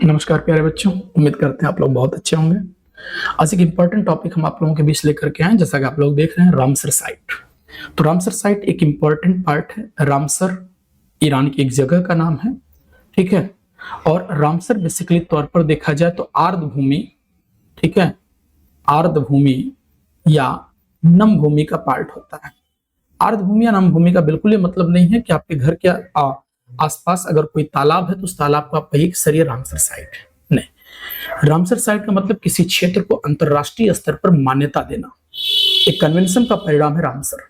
नमस्कार प्यारे बच्चों, उम्मीद करते हैं आप लोग बहुत अच्छे होंगे। आज एक इम्पॉर्टेंट टॉपिक हम आप लोगों के बीच लेकर के आए, जैसा कि आप लोग देख रहे हैं रामसर साइट। तो रामसर साइट एक इम्पॉर्टेंट पार्ट है। रामसर ईरान की एक जगह का नाम है, ठीक है। और रामसर बेसिकली तौर पर देखा जाए तो आर्द्र भूमि, ठीक है, आर्द्र भूमि या नम भूमि का पार्ट होता है। आर्द्र भूमि या नम भूमि का बिल्कुल ये मतलब नहीं है कि आपके घर के आसपास अगर कोई तालाब है तो उस तालाब को आप कहिए कि सर ये रामसर साइट है। नहीं, रामसर साइट का मतलब किसी क्षेत्र को अंतरराष्ट्रीय स्तर पर मान्यता देना। एक कन्वेंशन का परिणाम है रामसर।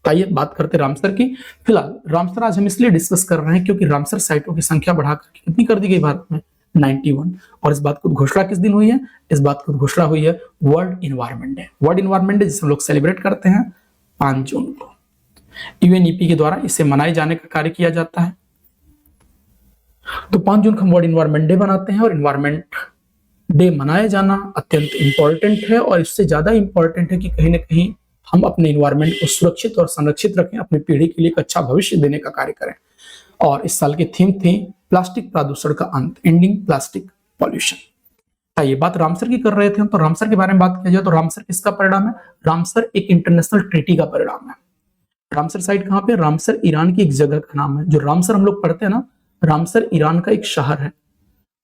आइए बात करते हैं रामसर की। फिलहाल रामसर आज हम इसलिए डिस्कस कर रहे हैं क्योंकि रामसर साइटों की संख्या बढ़ाकर कितनी कर दी गई भारत में, 91। और इस बात की घोषणा किस दिन हुई है? इस बात की घोषणा हुई है world environment day. World environment day जिसे हम लोग सेलिब्रेट करते हैं 5 जून को। यूएनईपी के द्वारा इसे मनाए जाने का कार्य किया जाता है। तो 5 जून को हम वर्ल्ड इन्वायरमेंट डे बनाते हैं और इन्वायरमेंट डे मनाया जाना अत्यंत इंपॉर्टेंट है। और इससे ज्यादा इंपॉर्टेंट है कि कहीं ना कहीं हम अपने इन्वायरमेंट को सुरक्षित और संरक्षित रखें, अपनी पीढ़ी के लिए एक अच्छा भविष्य देने का कार्य करें। और इस साल की थीम थी प्लास्टिक प्रदूषण का अंत, एंडिंग प्लास्टिक पॉल्यूशन। ये बात रामसर की कर रहे थे हम, तो रामसर के बारे में बात किया जाए तो रामसर किसका परिणाम है? रामसर एक इंटरनेशनल ट्रीटी का परिणाम है। रामसर साइट कहां पे? रामसर ईरान की एक जगह का नाम है। जो रामसर हम लोग पढ़ते हैं ना, रामसर ईरान का एक शहर है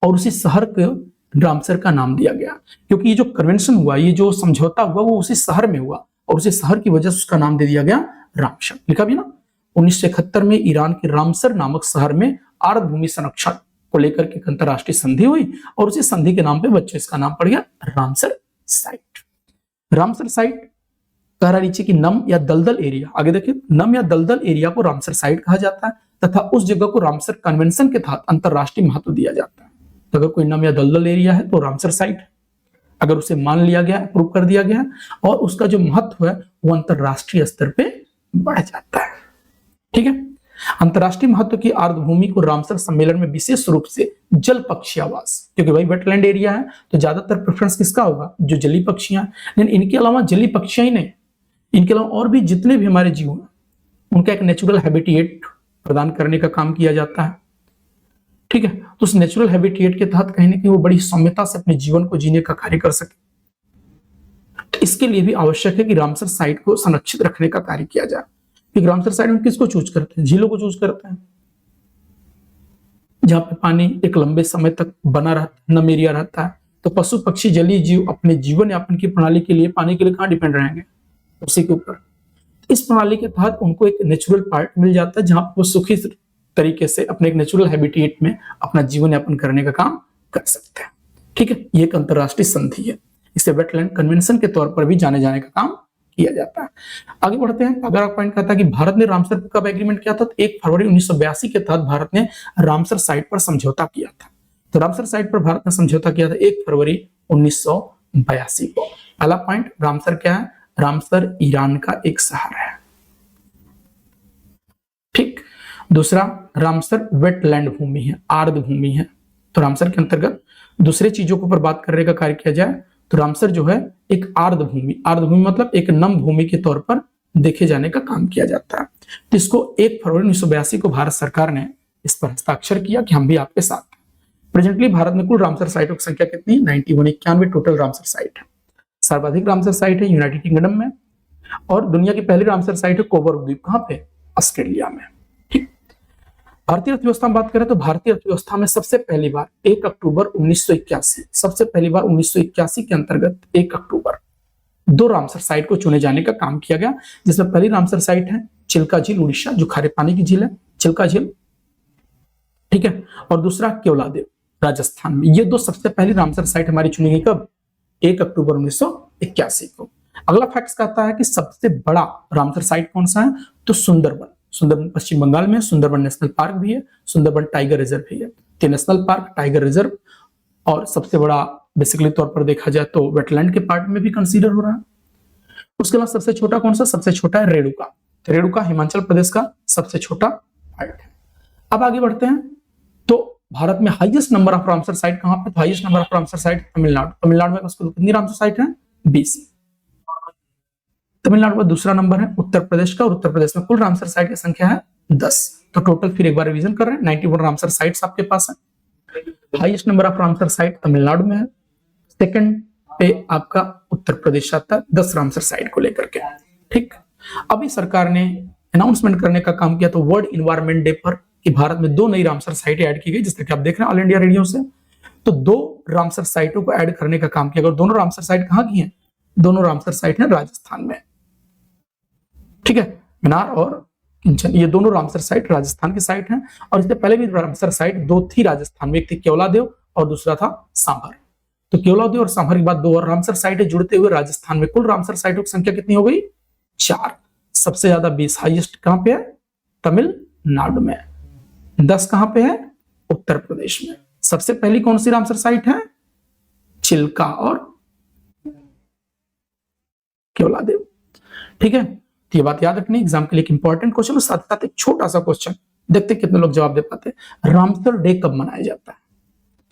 और उसी शहर को रामसर का नाम दिया गया क्योंकि ये जो कन्वेंशन हुआ, ये जो समझौता हुआ, वो उसी शहर में हुआ और उसी शहर की वजह से उसका नाम दे दिया गया रामसर। लिखा भी ना, 1971 में ईरान के रामसर नामक शहर में आर्द्र भूमि संरक्षण को लेकर के एक अंतरराष्ट्रीय संधि हुई और उसी संधि के नाम पे बच्चों इसका नाम पड़ गया रामसर साइट। रामसर साइट कह रहा नीचे की नम या दलदल एरिया, आगे देखिए, नम या दलदल एरिया को रामसर साइट कहा जाता है तथा उस जगह को रामसर कन्वेंशन के तहत अंतरराष्ट्रीय महत्व दिया जाता है। तो अगर कोई नम या दलदल एरिया है तो रामसर साइट है। अगर उसे मान लिया गया, अप्रूव कर दिया गया और उसका जो महत्व है वो अंतरराष्ट्रीय स्तर पे बढ़ जाता है, ठीक है। अंतरराष्ट्रीय महत्व की आर्द्र भूमि को रामसर सम्मेलन में विशेष रूप से जल पक्षी आवास, क्योंकि भाई वेटलैंड एरिया है तो ज्यादातर प्रेफरेंस किसका होगा? जो जलीय पक्षियां। लेकिन इनके अलावा जलीय पक्षियां ही नहीं, इनके अलावा और भी जितने भी हमारे जीव हैं उनका एक नेचुरल हैबिटेट प्रदान करने का काम किया जाता है, ठीक है। तो उस नेचुरल हैबिटेट के तहत कहीं ना कहीं वो बड़ी सौम्यता से अपने जीवन को जीने का कार्य कर सके। तो इसके लिए भी आवश्यक है कि रामसर साइट को संरक्षित रखने का कार्य किया जाए। क्योंकि रामसर साइट में किसको चूज करते हैं? झीलों को चूज करते हैं, जहां पे पानी एक लंबे समय तक बना रहता, नम एरिया रहता है। तो पशु पक्षी जलीय जीव अपने जीवन यापन की प्रणाली के लिए पानी के लिए कहां डिपेंड रहेंगे? उसी के ऊपर। इस प्रणाली के तहत उनको एक नेचुरल पार्ट मिल जाता है जहां वो सुखी तरीके से अपने एक नेचुरल हैबिटेट में अपना जीवन यापन करने का काम कर सकते हैं, ठीक है। ये एक अंतरराष्ट्रीय संधि है, इसे वेटलैंड कन्वेंशन के तौर पर भी जाने जाने का काम किया जाता है। आगे बढ़ते हैं। अगर आप पॉइंट कहता है कि भारत ने रामसर कब एग्रीमेंट किया था? तो 1 फरवरी 1982 के तहत भारत ने रामसर साइट पर समझौता किया था। तो रामसर साइट पर भारत ने समझौता किया था 1 फरवरी 1982 को। पहला पॉइंट, रामसर क्या है? रामसर ईरान का एक शहर है, ठीक। दूसरा, रामसर वेटलैंड भूमि है, आर्द्र भूमि है। तो रामसर के अंतर्गत दूसरे चीजों के ऊपर बात करने का कार्य किया जाए तो रामसर जो है एक आर्द्र भूमि, आर्द्र भूमि मतलब एक नम भूमि के तौर पर देखे जाने का काम किया जाता है। तो इसको 1 फरवरी 1982 को भारत सरकार ने इस पर हस्ताक्षर किया कि हम भी आपके साथ हैं। प्रेजेंटली भारत में कुल रामसर साइटों की संख्या कितनी है? 91, 91 टोटल रामसर साइट है। सर्वाधिक रामसर साइट है यूनाइटेड किंगडम में और दुनिया की पहली रामसर साइट है कोबर द्वीप, कहां पे? ऑस्ट्रेलिया में, ठीक। भारतीय अर्थव्यवस्था में बात करें तो भारतीय अर्थव्यवस्था में सबसे पहली बार 1 अक्टूबर 1981, सबसे पहली बार 1981 के अंतर्गत 1 अक्टूबर 2 रामसर साइट को चुने जाने का काम किया गया, जिसमें पहली रामसर साइट है चिल्का झील उड़ीसा, जो खारे पानी की झील है, चिल्का झील, ठीक है। और दूसरा केवलादेव राजस्थान में। ये 2 सबसे पहली रामसर साइट हमारी चुनी गई कब? 1 अक्टूबर 1981 को। अगला फैक्ट कहता है कि सबसे बड़ा रामसर साइट कौन सा है? तो सुंदरबन। सुंदरबन पश्चिम बंगाल में, सुंदरबन नेशनल पार्क भी है, सुंदरबन टाइगर रिजर्व भी है। तो नेशनल पार्क, टाइगर रिजर्व और सबसे बड़ा बेसिकली तौर पर देखा जाए तो वेटलैंड के पार्ट में भी कंसीडर हो रहा है। उसके बाद सबसे छोटा कौन सा? सबसे छोटा है रेणुका। रेणुका हिमाचल प्रदेश का सबसे छोटा पार्ट है। अब आगे बढ़ते हैं तो भारत में highest number of Ramsar site कहां पे? तो highest number of Ramsar site Tamil Nadu. Tamil Nadu में कितनी रामसर साइट है? 20। तमिलनाडु में दूसरा नंबर है उत्तर प्रदेश का और उत्तर प्रदेश में कुल रामसर साइट की संख्या है 10। तो टोटल फिर एक बार रिवीजन कर रहे हैं, 91 रामसर साइट्स आपके पास है। Highest number of Ramsar site Tamil Nadu में है, सेकंड पे आपका उत्तर प्रदेश आता है 10 रामसर साइट को लेकर के। ठीक, अभी सरकार ने अनाउंसमेंट करने का काम किया तो वर्ल्ड इन्वायरमेंट डे पर कि भारत में 2 नई रामसर साइटें ऐड की गई, जैसे कि आप देख रहे हैं ऑल इंडिया रेडियो से। तो 2 रामसर साइटों को ऐड करने का काम किया। और दोनों रामसर साइट कहां की हैं? दोनों रामसर साइट हैं राजस्थान में। ठीक है, मिनार और किंचन, ये दोनों रामसर साइट राजस्थान की साइट हैं। और इससे पहले भी रामसर साइट 2 थी राजस्थान में, एक थी केवलादेव और दूसरा था सांभर। तो केवलादेव और सांभर के बाद 2 और रामसर साइटें जुड़ते हुए राजस्थान में कुल रामसर साइटों की संख्या कितनी हो गई? 4। सबसे ज्यादा 20 हाईएस्ट कहां पे है? तमिलनाडु में। 10 कहां पे है? उत्तर प्रदेश में। सबसे पहली कौन सी रामसर साइट है? चिल्का और केवलादेव। ठीक है, तो ये बात याद रखनी, एग्जाम के लिए एक इंपॉर्टेंट क्वेश्चन और साथ साथ एक छोटा सा क्वेश्चन, देखते कितने लोग जवाब दे पाते हैं। रामसर डे कब मनाया जाता है?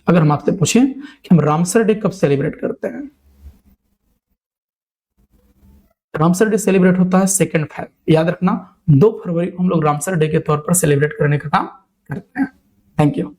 अगर हम आपसे पूछें कि हम रामसर डे कब सेलिब्रेट करते हैं? रामसर डे सेलिब्रेट होता है 2 फरवरी। याद रखना 2 फरवरी को हम लोग रामसर डे के तौर पर सेलिब्रेट करने का काम करते हैं। Thank you.